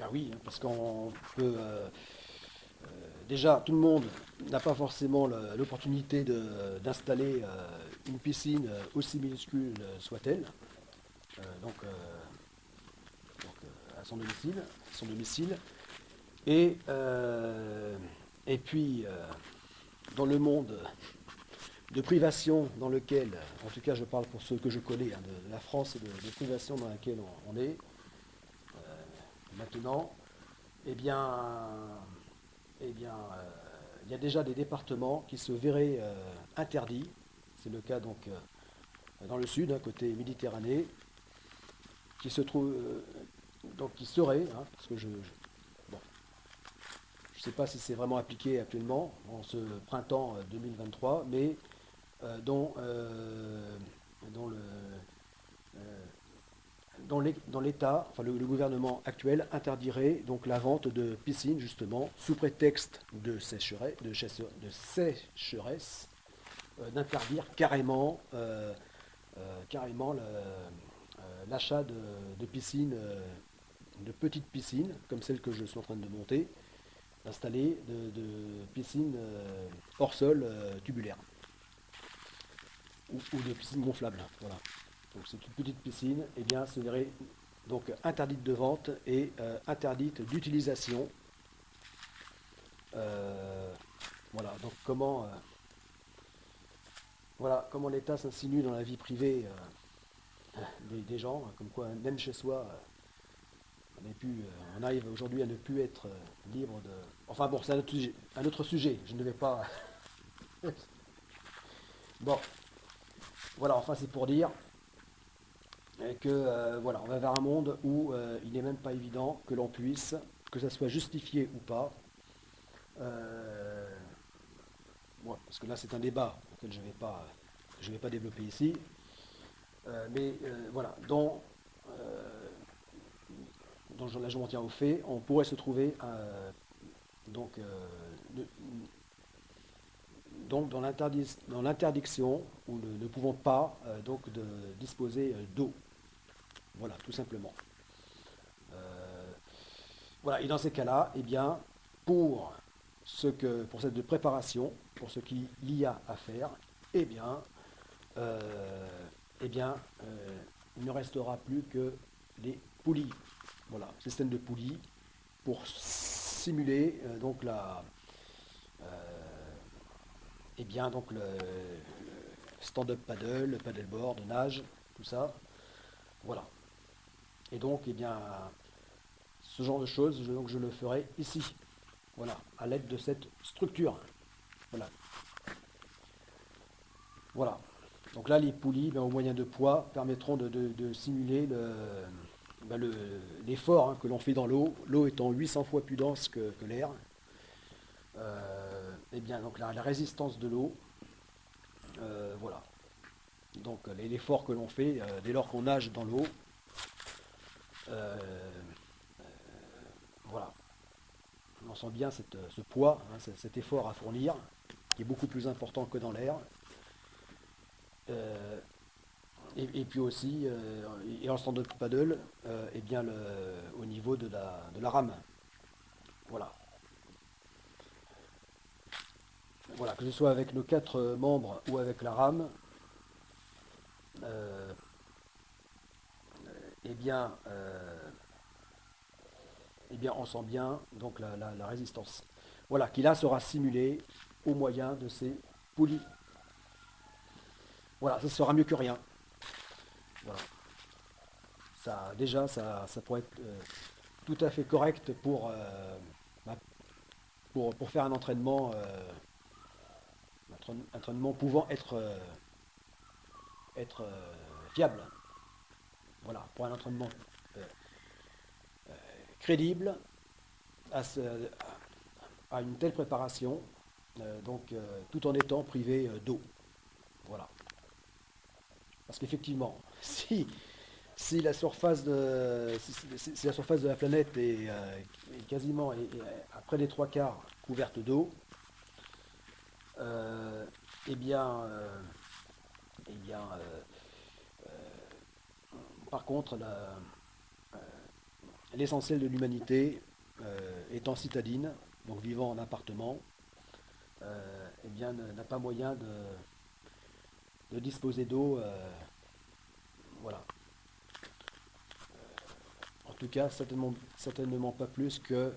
Ah oui, hein, parce qu'on peut... déjà, tout le monde n'a pas forcément l'opportunité d'installer une piscine aussi minuscule soit-elle, donc, à son domicile. Et, euh, et puis, dans le monde de privation dans lequel, en tout cas je parle pour ceux que je connais, hein, de la France et de privation dans laquelle on est maintenant, eh bien, il y a déjà des départements qui se verraient interdits. C'est le cas donc dans le sud, hein, côté Méditerranée, qui se trouve donc qui serait, hein, parce que bon, je ne sais pas si c'est vraiment appliqué actuellement en ce printemps 2023, mais dont, dont le dans l'État, enfin le gouvernement actuel interdirait donc la vente de piscines justement sous prétexte de sécheresse, d'interdire carrément l'achat de piscines, de petites piscines comme celle que je suis en train de monter, d'installer de piscines hors sol tubulaires ou de piscines gonflables. Voilà. Donc c'est une petite piscine, et bien ce serait donc interdite de vente et interdite d'utilisation. Euh, voilà, donc comment l'État s'insinue dans la vie privée des gens, hein, comme quoi même chez soi, on arrive aujourd'hui à ne plus être libre de... Enfin bon, c'est un autre sujet, je ne vais pas... Bon, voilà, enfin c'est pour dire que voilà, on va vers un monde où il n'est même pas évident que l'on puisse, que ça soit justifié ou pas, euh, bon, parce que là c'est un débat auquel je vais pas développer ici, mais voilà, là je m'en tiens au fait, on pourrait se trouver donc, donc dans l'interdiction où nous ne pouvons pas donc de disposer d'eau, voilà, tout simplement. Euh, Voilà, et dans ces cas-là, eh bien, pour pour cette préparation, pour ce qu'il y a à faire, eh bien, euh, eh bien, il ne restera plus que les poulies. Voilà, système de poulies pour simuler donc eh bien, donc le stand-up paddle, le paddleboard, nage, tout ça. Voilà. Et donc, eh bien, ce genre de choses, donc je le ferai ici. Voilà, à l'aide de cette structure. Voilà. Voilà. Donc là, les poulies, ben, au moyen de poids, permettront de simuler l'effort hein, que l'on fait dans l'eau. L'eau étant 800 fois plus dense que l'air. Et bien, donc la résistance de l'eau, voilà. Donc l'effort que l'on fait dès lors qu'on nage dans l'eau, euh, voilà. On sent bien ce poids, hein, cet effort à fournir, qui est beaucoup plus important que dans l'air. Euh, et puis aussi, et en stand-up paddle, et bien au niveau de la rame. Voilà. Voilà, que ce soit avec nos quatre membres ou avec la rame, euh, eh bien, euh, eh bien, on sent bien donc la résistance. Voilà, qui là sera simulée au moyen de ces poulies. Voilà, ça sera mieux que rien. Voilà. Ça, déjà, ça pourrait être tout à fait correct bah, pour faire un entraînement pouvant être fiable. Voilà, pour un entraînement euh, crédible à, à une telle préparation, donc tout en étant privé d'eau. Voilà. Parce qu'effectivement, si la surface si la surface de la planète est quasiment à près des trois quarts couverte d'eau, euh, eh bien, euh, eh bien par contre, l'essentiel de l'humanité étant citadine, donc vivant en appartement, eh bien n'a pas moyen de disposer d'eau, voilà. En tout cas, certainement pas plus que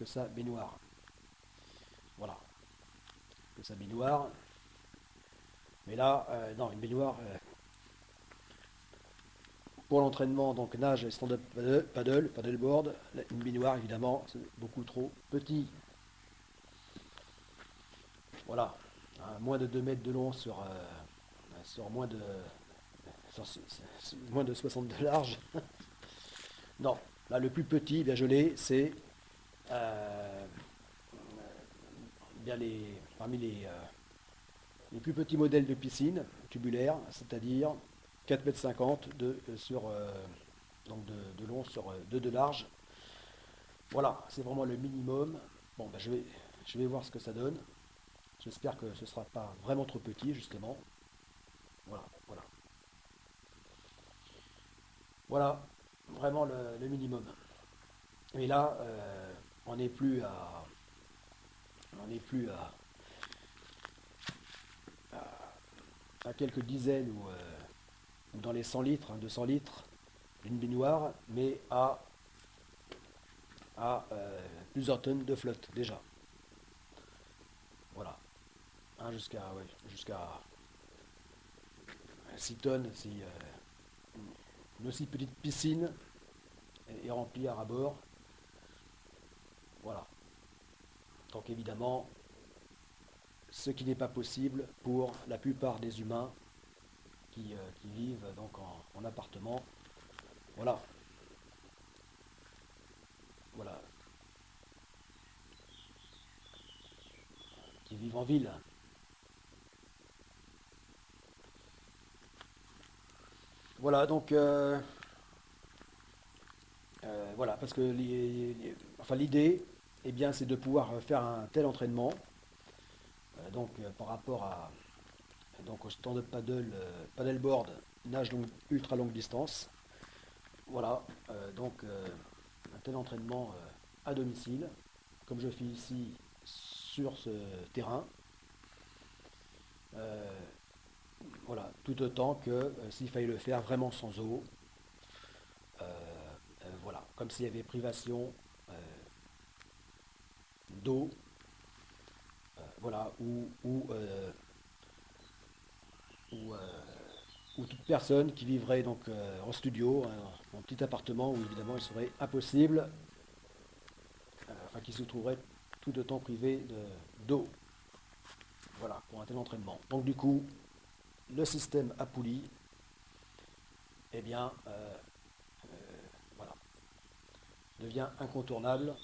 sa baignoire. Voilà, que sa baignoire. Mais là, non, une baignoire pour l'entraînement, donc nage et stand-up paddleboard. Une baignoire, évidemment, c'est beaucoup trop petit. Voilà, moins de 2 mètres de long sur moins de 60 de large. Non, là, le plus petit, eh bien je l'ai, c'est bien parmi les plus petits modèles de piscine tubulaire, c'est-à-dire 4,50 m donc de long sur 2 de large. Voilà, c'est vraiment le minimum. Bon, ben, je vais voir ce que ça donne. J'espère que ce ne sera pas vraiment trop petit, justement. Voilà, voilà. Voilà, vraiment le minimum. Et là, on n'est plus on n'est plus à quelques dizaines ou dans les 100 litres, 200 litres d'une baignoire, mais plusieurs tonnes de flotte déjà. Voilà. Hein, jusqu'à 6 tonnes si une aussi petite piscine est remplie à bord. Voilà. Donc évidemment, ce qui n'est pas possible pour la plupart des humains qui vivent donc en appartement. Voilà. Voilà. Qui vivent en ville. Voilà, donc voilà, parce que l'idée, eh bien, c'est de pouvoir faire un tel entraînement, par rapport au stand-up paddleboard, nage ultra longue distance. Voilà, un tel entraînement à domicile, comme je fais ici sur ce terrain. Voilà, tout autant que s'il fallait le faire vraiment sans eau. Voilà, comme s'il y avait privation d'eau, voilà, ou, toute personne qui vivrait donc en studio, un petit appartement où évidemment il serait impossible, qui se trouverait tout autant privé d'eau. Voilà, pour un tel entraînement. Donc du coup, le système à poulie, eh bien, voilà, devient incontournable.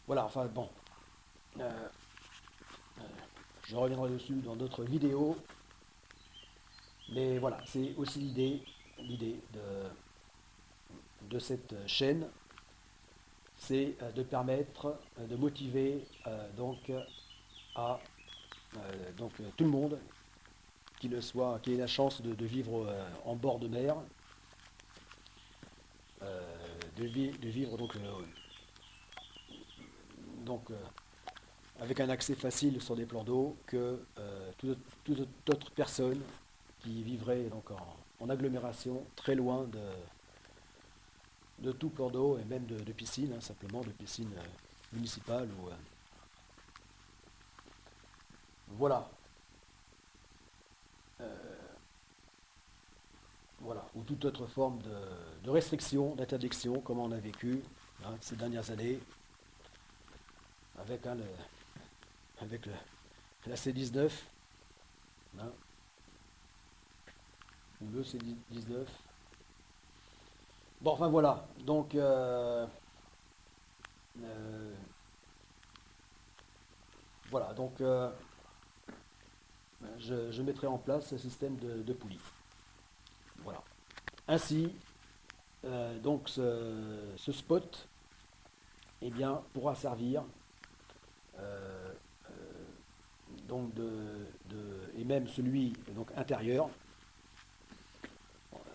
Voilà, enfin bon, euh, je reviendrai dessus dans d'autres vidéos, mais voilà, c'est aussi l'idée de cette chaîne, c'est de permettre, de motiver tout le monde qui ait la chance de vivre en bord de mer, de vivre avec un accès facile sur des plans d'eau que toute autre personne qui vivrait donc en agglomération très loin de tout plan d'eau et même de piscine, hein, simplement de piscine municipale voilà. Voilà, ou toute autre forme de restriction, d'interdiction, comme on a vécu ces dernières années avec, avec la C19, hein, ou le C19. Bon, enfin voilà, donc voilà, donc je mettrai en place ce système de poulie. Voilà. Ainsi, donc ce spot, eh bien, pourra servir euh, donc et même celui donc intérieur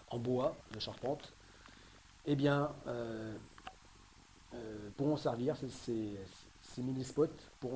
en bois de charpente eh bien, pourront servir, ces mini-spots pourront